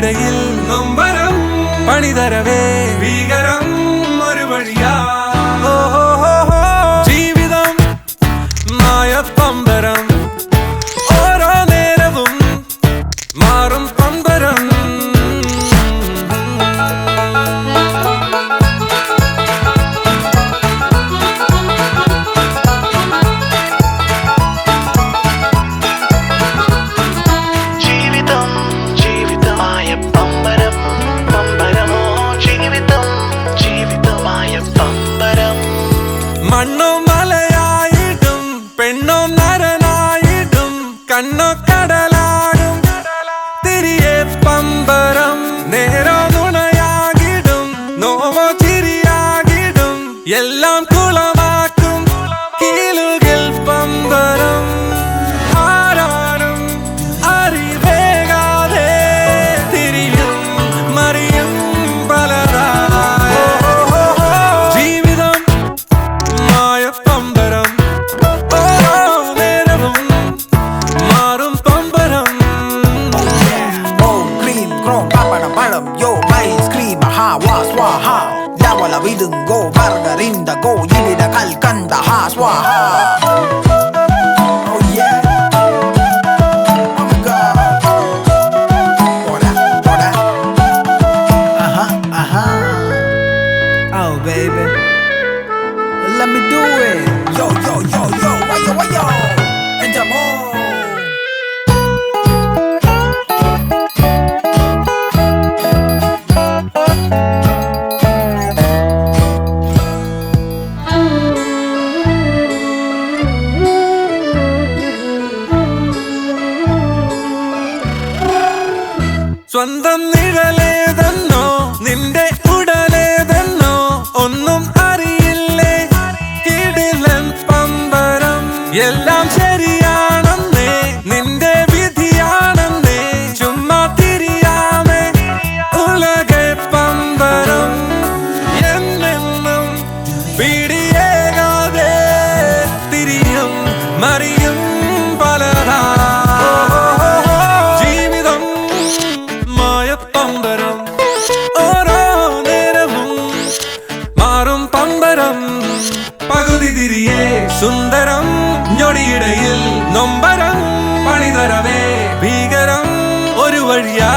ഞൊടിയിടയിൽ നൊമ്പരം പണിതരവേ ഭീകരം ഒരു വഴിയാ ജീവിതം മായപ്പമ്പരം ഓരോ നേരവും മാറും പമ്പരം മണ്ണോ മലയായിടും പെണ്ണോ നരനായിടും കണ്ണോ കടലാടും തിരിയെ പമ്പരം നേരോ നുണയാകിടും നോവോ ചിരിയാകിടും എല്ലാം കുളമാക്കും കീലുകിൽ പമ്പരം ആരാനും അറിവേകാതെ തിരിയും മറിയും പലരായ ജീവിതം മായപ്പമ്പരം ഓരോ നേരവും മാറും പമ്പരം green chrome papadam yo ice cream ha swaha dawala vidungo margarinda go yimida kalkanda ha swaha oh yeah oh my god ora aha oh baby let me do it yo why yo and the more സ്വന്തം നിഴലേതെന്നോ നിന്റെ ഉടലേതെന്നോ ഒന്നും അറിയില്ലേ കിടിലൻ പമ്പരം എല്ലാം ശരിയാണെന്നേ നിന്റെ വിധിയാണെന്നേ ചുമ്മാ തിരിയാമേ ഉലകെ പമ്പരം എന്നെന്നും പിടിയേകാതെ തിരിയും മറിയും പലരാ പമ്പരം ഓരോ നേരവും മാറും പമ്പരം പകുതി തിരിയെ സുന്ദരം ഞൊടിയിടയിൽ നൊമ്പരം പണിതരവേ ഭീകരം ഒരു വഴിയാ